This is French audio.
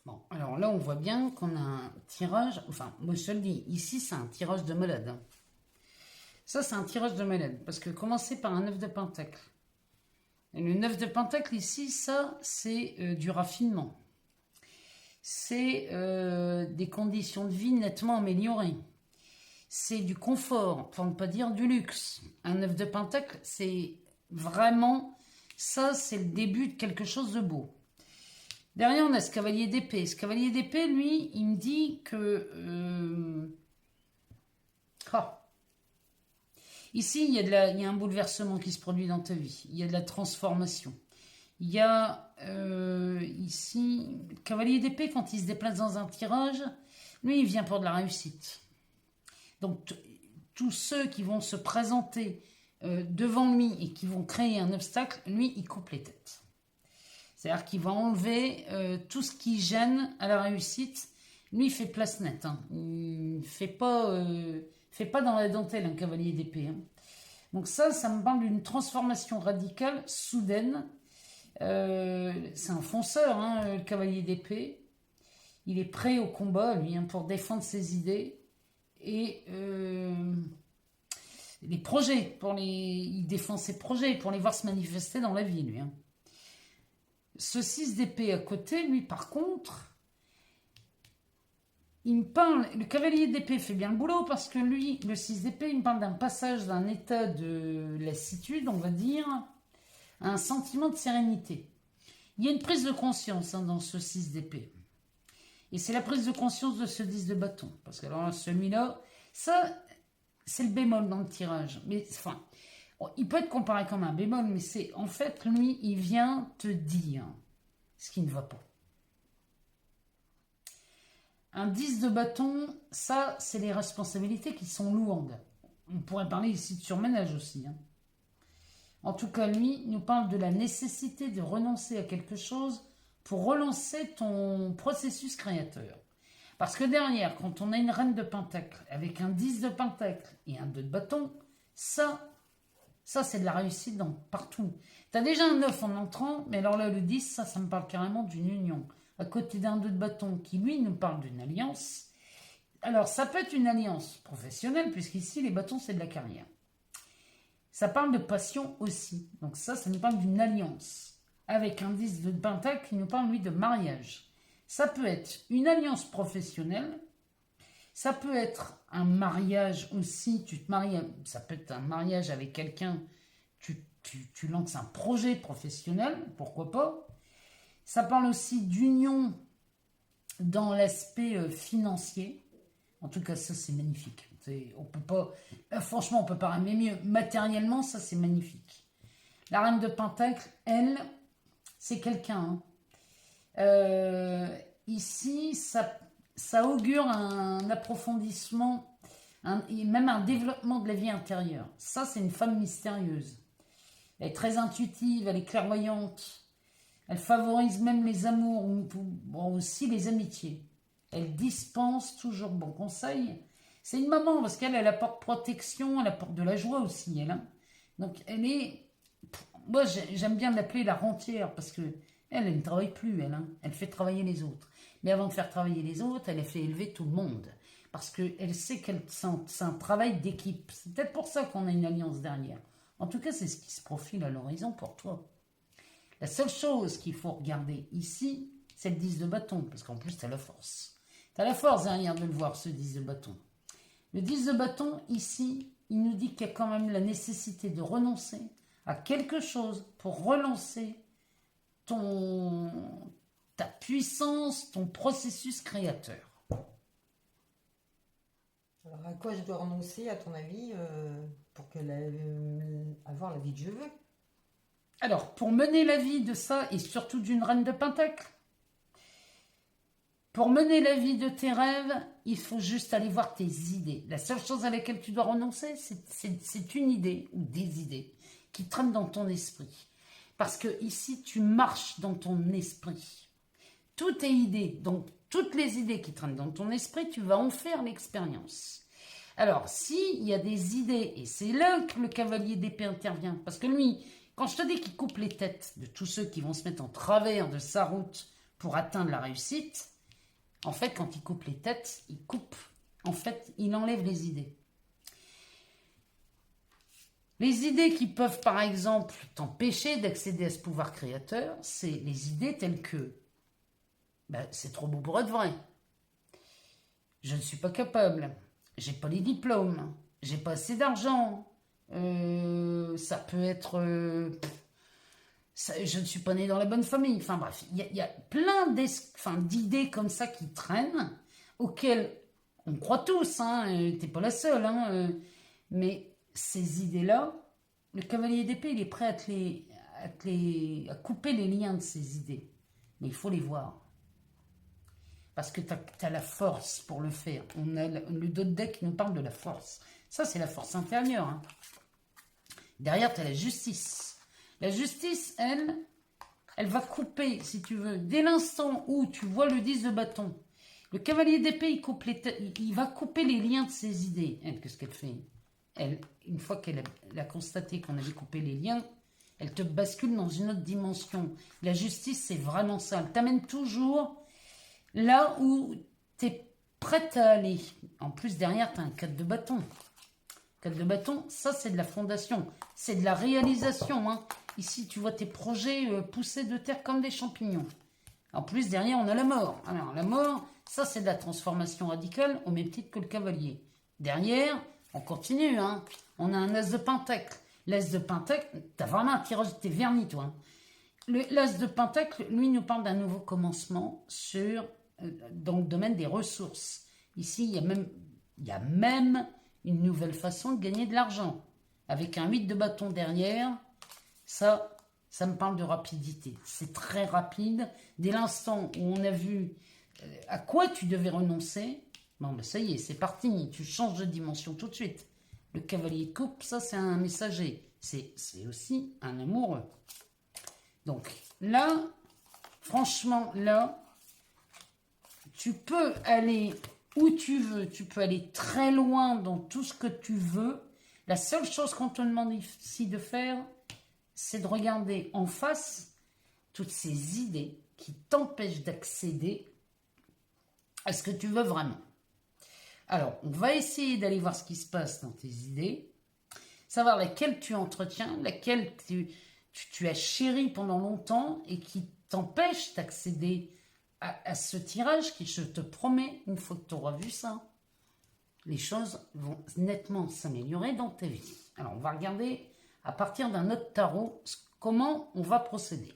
Bon, alors là, on voit bien qu'on a un tirage, enfin, moi je te le dis, ici c'est un tirage de malade, hein. Ça, c'est un tirage de malade, parce que commencer par un 9 de pentacle. Et le 9 de pentacle ici, ça, c'est du raffinement. C'est des conditions de vie nettement améliorées. C'est du confort, pour ne pas dire du luxe. Un 9 de pentacle, c'est vraiment, ça, c'est le début de quelque chose de beau. Derrière, on a ce cavalier d'épée. Ce cavalier d'épée, lui, il me dit que... ah, ici, il y a un bouleversement qui se produit dans ta vie. Il y a de la transformation. Il y a ici... Le cavalier d'épée, quand il se déplace dans un tirage, lui, il vient pour de la réussite. Donc, tous ceux qui vont se présenter devant lui et qui vont créer un obstacle, lui, il coupe les têtes. C'est-à-dire qu'il va enlever tout ce qui gêne à la réussite. Lui, il fait place nette, hein. Il ne fait pas dans la dentelle un cavalier d'épée, hein. Donc ça me parle d'une transformation radicale, soudaine. C'est un fonceur, hein, le cavalier d'épée. Il est prêt au combat, lui, hein, pour défendre ses idées. Et les projets, il défend ses projets pour les voir se manifester dans la vie, lui, hein. Ce 6 d'épée à côté, lui, par contre, il me parle... Le cavalier d'épée fait bien le boulot parce que lui, le 6 d'épée, il me parle d'un passage d'un état de lassitude, on va dire, à un sentiment de sérénité. Il y a une prise de conscience, hein, dans ce 6 d'épée. Et c'est la prise de conscience de ce 10 de bâton. Parce que alors, celui-là, ça, c'est le bémol dans le tirage. Mais enfin... Il peut être comparé comme un bémol, mais c'est en fait, lui, il vient te dire ce qui ne va pas. Un 10 de bâton, ça, c'est les responsabilités qui sont lourdes. On pourrait parler ici de surménage aussi, hein. En tout cas, lui, nous parle de la nécessité de renoncer à quelque chose pour relancer ton processus créateur. Parce que derrière, quand on a une reine de pentacle avec un 10 de pentacle et un 2 de bâton, ça c'est de la réussite partout. Tu as déjà un 9 en entrant, mais alors là, le 10, ça me parle carrément d'une union. À côté d'un 2 de bâton qui, lui, nous parle d'une alliance. Alors, ça peut être une alliance professionnelle, puisqu'ici, les bâtons, c'est de la carrière. Ça parle de passion aussi. Donc ça nous parle d'une alliance. Avec un 10 de pentacle qui nous parle, lui, de mariage. Ça peut être une alliance professionnelle. Ça peut être un mariage aussi, tu te maries, ça peut être un mariage avec quelqu'un, tu lances un projet professionnel, pourquoi pas. Ça parle aussi d'union dans l'aspect financier. En tout cas, ça c'est magnifique. On peut pas, franchement, on peut pas rêver mieux. Matériellement, ça c'est magnifique. La reine de Pentacle, elle, c'est quelqu'un, hein. Ici, ça augure un approfondissement et même un développement de la vie intérieure. Ça, c'est une femme mystérieuse. Elle est très intuitive, elle est clairvoyante. Elle favorise même les amours, bon, aussi les amitiés. Elle dispense toujours bon conseil. C'est une maman parce qu'elle apporte protection, elle apporte de la joie aussi, elle, hein. Donc, elle est... Moi, j'aime bien l'appeler la rentière parce que elle ne travaille plus, elle, hein. Elle fait travailler les autres. Mais avant de faire travailler les autres, elle a fait élever tout le monde. Parce qu'elle sait que c'est un travail d'équipe. C'est peut-être pour ça qu'on a une alliance derrière. En tout cas, c'est ce qui se profile à l'horizon pour toi. La seule chose qu'il faut regarder ici, c'est le 10 de bâton. Parce qu'en plus, tu as la force. Tu as la force derrière de le voir, ce 10 de bâton. Le 10 de bâton, ici, il nous dit qu'il y a quand même la nécessité de renoncer à quelque chose pour relancer ta puissance, ton processus créateur. Alors, à quoi je dois renoncer, à ton avis, pour avoir la vie que je veux? Alors, pour mener la vie de ça, et surtout d'une reine de Pentacle, pour mener la vie de tes rêves, il faut juste aller voir tes idées. La seule chose à laquelle tu dois renoncer, c'est une idée ou des idées qui traînent dans ton esprit. Parce que ici, tu marches dans ton esprit. Tout est idée. Donc, toutes les idées qui traînent dans ton esprit, tu vas en faire l'expérience. Alors, s'il y a des idées, et c'est là que le cavalier d'épée intervient, parce que lui, quand je te dis qu'il coupe les têtes de tous ceux qui vont se mettre en travers de sa route pour atteindre la réussite, en fait, quand il coupe les têtes, il enlève les idées. Les idées qui peuvent, par exemple, t'empêcher d'accéder à ce pouvoir créateur, c'est les idées telles que c'est trop beau pour être vrai. Je ne suis pas capable. J'ai pas les diplômes. J'ai pas assez d'argent. Ça peut être... je ne suis pas né dans la bonne famille. Enfin bref, il y a plein d'idées comme ça qui traînent, auxquelles on croit tous, hein, t'es pas la seule, hein, mais ces idées-là, le cavalier d'épée, il est prêt à couper les liens de ces idées. Mais il faut les voir. Parce que tu as la force pour le faire. On a le dos de deck qui nous parle de la force. Ça, c'est la force intérieure. Hein. Derrière, tu as la justice. La justice, elle va couper, si tu veux, dès l'instant où tu vois le 10 de bâton, le cavalier d'épée, il va couper les liens de ses idées. Elle, qu'est-ce qu'elle fait? Elle, une fois qu'elle a constaté qu'on avait coupé les liens, elle te bascule dans une autre dimension. La justice, c'est vraiment ça. Elle t'amène toujours là où tu es prête à aller. En plus, derrière, tu as un 4 de bâton. 4 de bâton, ça, c'est de la fondation. C'est de la réalisation. Hein. Ici, tu vois tes projets pousser de terre comme des champignons. En plus, derrière, on a la mort. Alors, la mort, ça, c'est de la transformation radicale au même titre que le cavalier. Derrière, on continue. Hein. On a un as de pentacle. L'as de pentacle, t'as vraiment un tirage, t'es verni, toi. Hein. L'as de pentacle, lui, nous parle d'un nouveau commencement dans le domaine des ressources. Ici, il y a même une nouvelle façon de gagner de l'argent. Avec un 8 de bâton derrière, ça me parle de rapidité. C'est très rapide. Dès l'instant où on a vu à quoi tu devais renoncer, ça y est, c'est parti. Tu changes de dimension tout de suite. Le cavalier de coupe, ça, c'est un messager. C'est aussi un amoureux. Donc là, franchement, là, tu peux aller où tu veux. Tu peux aller très loin dans tout ce que tu veux. La seule chose qu'on te demande ici de faire, c'est de regarder en face toutes ces idées qui t'empêchent d'accéder à ce que tu veux vraiment. Alors, on va essayer d'aller voir ce qui se passe dans tes idées, savoir laquelle tu entretiens, laquelle tu as chérie pendant longtemps et qui t'empêche d'accéder à ce tirage qui, je te promets, une fois que tu auras vu ça, les choses vont nettement s'améliorer dans ta vie. Alors, on va regarder à partir d'un autre tarot comment on va procéder.